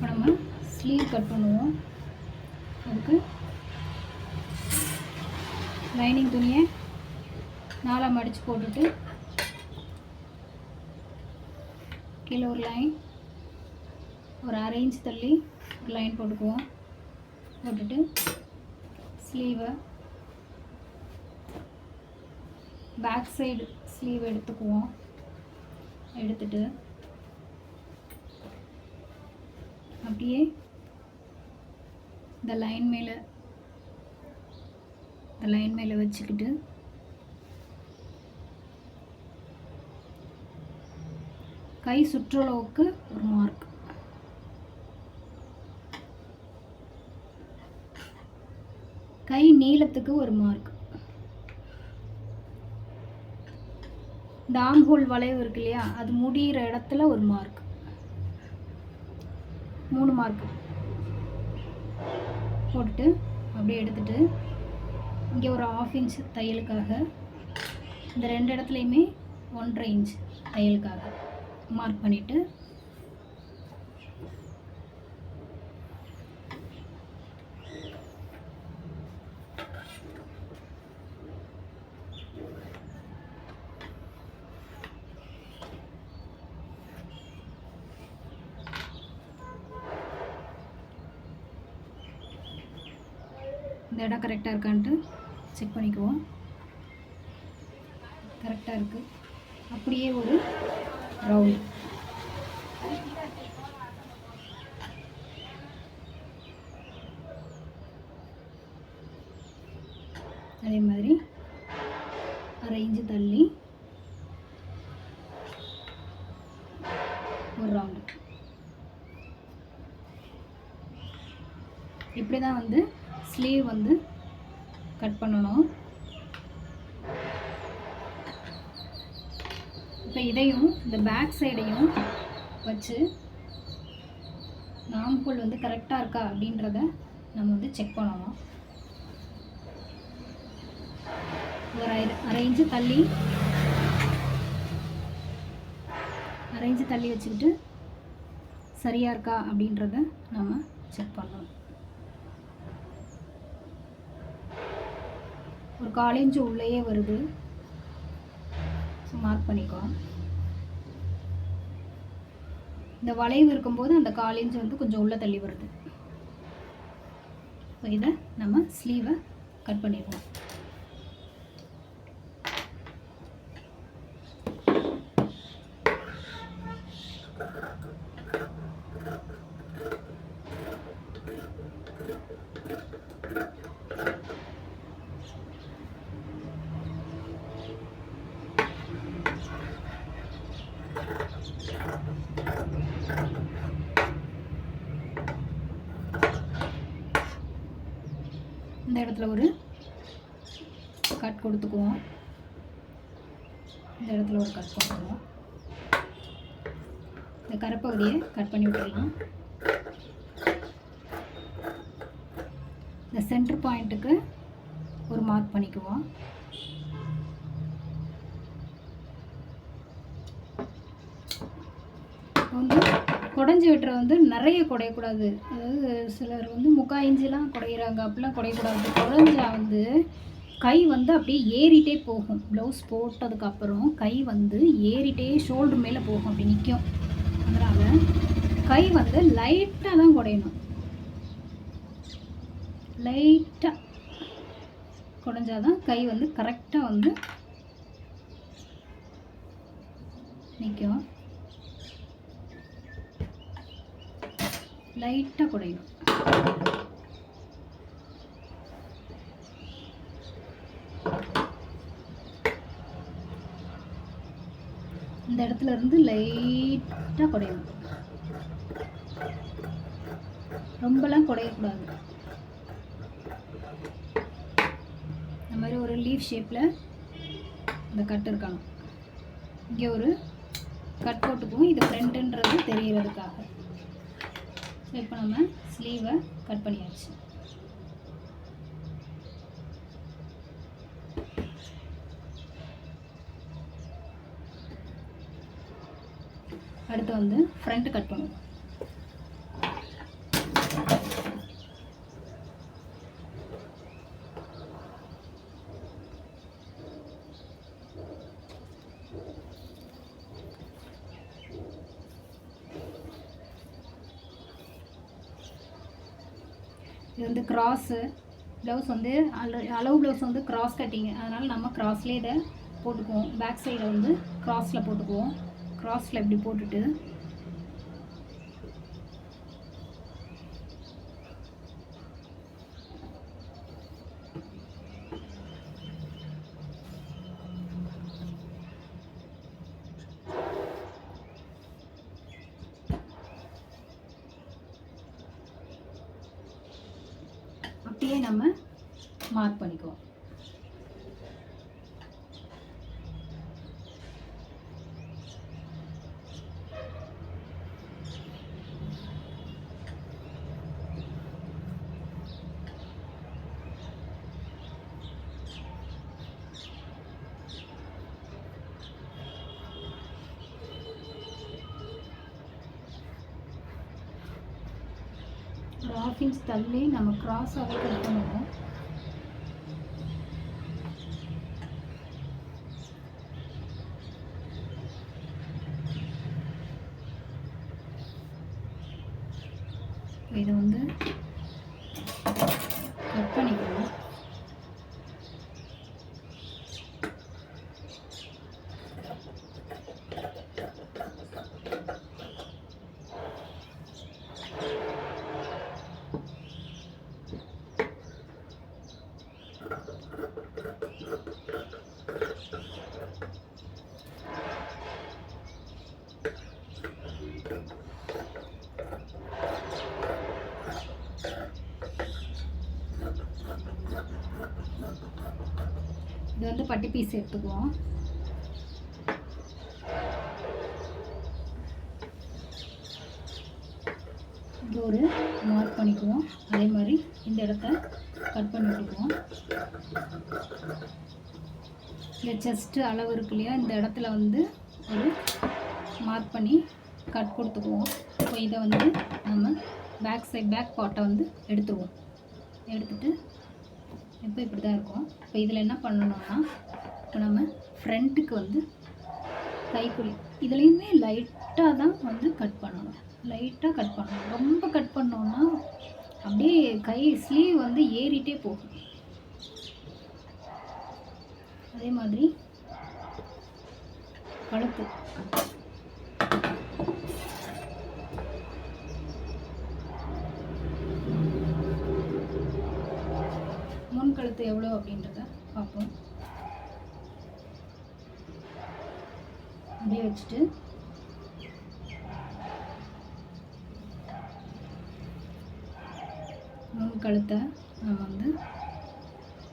இப்போ நம்ம sleeve cut பண்ணுவோம். அதுக்கு லைனிங் துணியை 4 மடித்து போட்டுட்டு கீழே ஒரு லைன், ஒரு 1/2 இன்ச் தள்ளி ஒரு லைன் போட்டுக்குவோம். போட்டுட்டு ஸ்லீவை பேக் சைடு ஸ்லீவ் எடுத்துக்குவோம். எடுத்துட்டு அப்படியே இந்த லைன் மேலே வச்சுக்கிட்டு கை சுற்றளவுக்கு ஒரு மார்க், கை நீளத்துக்கு ஒரு மார்க், இந்த ஆம் ஹோல் வளைவு இருக்கு இல்லையா, அது முடிகிற இடத்துல ஒரு மார்க், 3 மார்க் போட்டுட்டு அப்படியே எடுத்துட்டு இங்கே ஒரு 1/2 இன்ச் தையலுக்காக, இந்த 2 இடத்துலையுமே 1/2 இன்ச் தையலுக்காக மார்க் பண்ணிவிட்டு இந்த இடம் கரெக்டாக இருக்கான்ட்டு செக் பண்ணிக்குவோம். கரெக்டாக இருக்குது. அப்படியே ஒரு ரவுண்ட், அதே மாதிரி 1/2 இன்ச்சு தள்ளி ஒரு ரவுண்டு. இப்படி தான் வந்து ஸ்லீவ் வந்து கட் பண்ணணும். இப்போ இதையும் இந்த பேக் சைடையும் வச்சு ஆம்ஹோல் வந்து கரெக்டாக இருக்கா அப்படின்றத நம்ம வந்து செக் பண்ணணும். ஒரு 1/2 இன்ச்சு தள்ளி வச்சுக்கிட்டு சரியாக இருக்கா அப்படின்றத நம்ம செக் பண்ணணும். ஒரு 1/4 இன்ச்சு உள்ளேயே வருது, மார்க் பண்ணிக்கோ. இந்த வளைவு இருக்கும்போது அந்த 1/4 இன்ச்சு வந்து கொஞ்சம் உள்ளே தள்ளி வருது. இப்போ இதை நம்ம ஸ்லீவை கட் பண்ணிடுவோம். இந்த இடத்துல ஒரு கட் கொடுத்துக்குவோம். இந்த இடத்துல ஒரு கட் கொடுத்துக்குவோம். இந்த கரைப்பகுதியை கட் பண்ணி விட்டுடலாம். இந்த சென்டர் பாயிண்ட்டுக்கு ஒரு மார்க் பண்ணிக்குவோம். வந்து குடஞ்சி விட்டுற வந்து நிறைய குடையக்கூடாது. அதாவது சிலர் வந்து 3/4 இன்ச்சுலாம் குடையிறாங்க. அப்படிலாம் குடையக்கூடாது. குடஞ்சா வந்து கை வந்து அப்படியே ஏறிட்டே போகும். ப்ளவுஸ் போட்டதுக்கப்புறம் கை வந்து ஏறிட்டே ஷோல்டர் மேலே போகும், அப்படி நிற்கும். அதனால் கை வந்து லைட்டாக தான் குடையணும். லைட்டாக குடஞ்சாதான் கை வந்து கரெக்டாக வந்து நிற்கும். லைட்டாக குடையணும். இந்த இடத்துல இருந்து லைட்டாக குடையணும். ரொம்பலாம் குடையக்கூடாது. இந்த மாதிரி ஒரு லீஃப் ஷேப்பில் இந்த கட் இருக்கணும். இங்கே ஒரு கட் போட்டுக்குவோம். இது ஃப்ரண்ட்டுன்றது தெரியறதுக்காக. இப்போ நம்ம ஸ்லீவை கட் பண்ணியாச்சு. அடுத்து வந்து ஃப்ரண்ட் கட் பண்ணுவோம். இது வந்து கிராஸு ப்ளவுஸ் வந்து அளவு ப்ளவுஸ் வந்து கிராஸ் கட்டிங்கு, அதனால் நம்ம கிராஸ்லேயே இதை போட்டுக்குவோம். பேக் சைடை வந்து கிராஸில் போட்டுக்குவோம். கிராஸில் இப்படி போட்டுட்டு அப்படியே நம்ம மார்க் பண்ணிக்குவோம். ஒரு 1/2 இன்ச் தள்ளி நம்ம கிராஸாகவே கட் பண்ணுவோம். இதை வந்து கட் பண்ணிக்குவோம். இது வந்து பட்டி பீஸ் எடுத்துக்குவோம். இது ஒரு மார்க் பண்ணிக்குவோம். அதே மாதிரி இந்த இடத்த கட் பண்ணி விட்டுக்குவோம். இந்த செஸ்ட்டு அளவு இருக்கு இல்லையா, இந்த இடத்துல வந்து ஒரு மார்க் பண்ணி கட் கொடுத்துக்குவோம். இப்போ இதை வந்து நம்ம பேக் பார்ட்டை வந்து எடுத்துருவோம். எடுத்துட்டு இப்போ இப்படி தான் இருக்கும். இப்போ இதில் என்ன பண்ணணும்னா, இப்போ நம்ம ஃப்ரண்ட்டுக்கு வந்து கைக்குழி இதுலேயுமே லைட்டாக தான் வந்து கட் பண்ணணும். லைட்டாக கட் பண்ணணும். ரொம்ப கட் பண்ணோன்னா அப்படியே கை ஸ்லீவ் வந்து ஏறிட்டே போகும். அதே மாதிரி கழுத்து கழுத்து எவ்வளோ அப்படின்றத பார்ப்போம். அப்படியே வச்சுட்டு முன் கழுத்தை நம்ம வந்து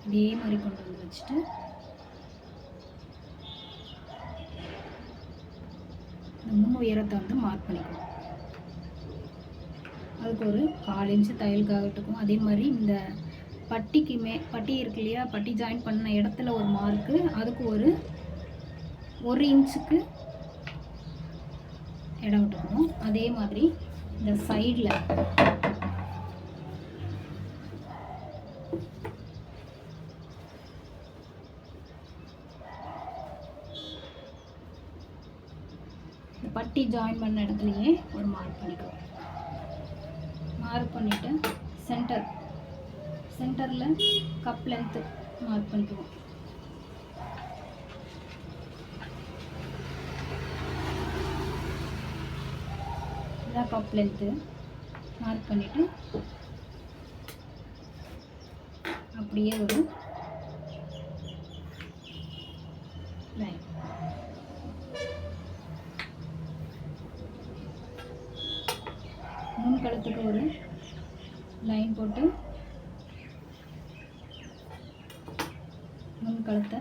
இதே மாதிரி கொண்டு வந்து வச்சுட்டு இந்த முன் உயரத்தை வந்து மார்க் பண்ணிக்கணும். அதுக்கு ஒரு 1/4 இன்ச்சு தையலுக்காக விட்டுக்கும். அதே மாதிரி இந்த பட்டி இருக்கு இல்லையா, பட்டி ஜாயின் பண்ண இடத்துல ஒரு மார்க்கு, அதுக்கு ஒரு 1 இன்ச்சுக்கு இடம் விட்டுக்கணும். அதே மாதிரி இந்த சைடில் இந்த பட்டி ஜாயின் பண்ண இடத்துலையே ஒரு மார்க் பண்ணிக்குவோம். மார்க் பண்ணிவிட்டு சென்டரில் கப் லென்த்து மார்க் பண்ணிக்குவோம். இதான் கப் லென்த்து மார்க் பண்ணிவிட்டு அப்படியே ஒரு லைன் முன் கழுத்துக்கு ஒரு லைன் போட்டு முன் கழுத்தை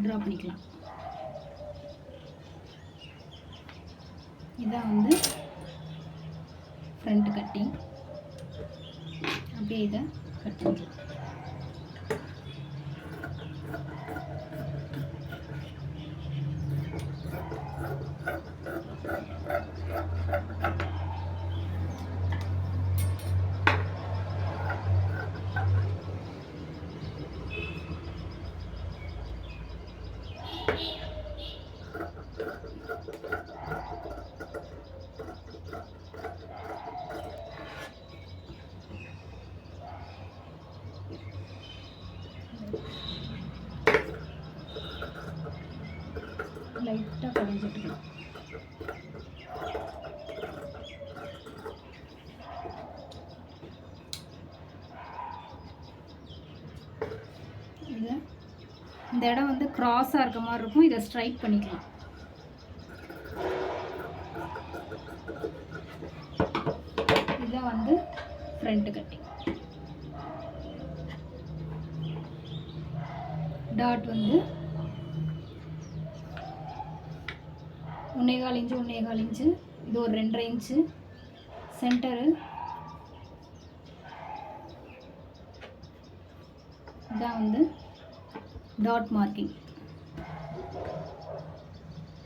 ட்ரா பண்ணிக்கலாம். இதான் வந்து ஃப்ரண்ட் கட்டிங். அப்படியே இதை கட் பண்ணிக்கலாம். குடஞ்சி விட்டுக்கலாம். இது இந்த இடம் வந்து கிராஸாக இருக்க மாதிரி இருக்கும், இதை ஸ்ட்ரைட் பண்ணிக்கலாம். இதான் வந்து ஃப்ரண்ட் கட்டிங். டாட் வந்து 1.25 இன்ச்சு 1.25 இன்ச்சு, இது ஒரு 2.5 இன்ச்சு. சென்டரு இதான் வந்து டாட் மார்க்கிங்.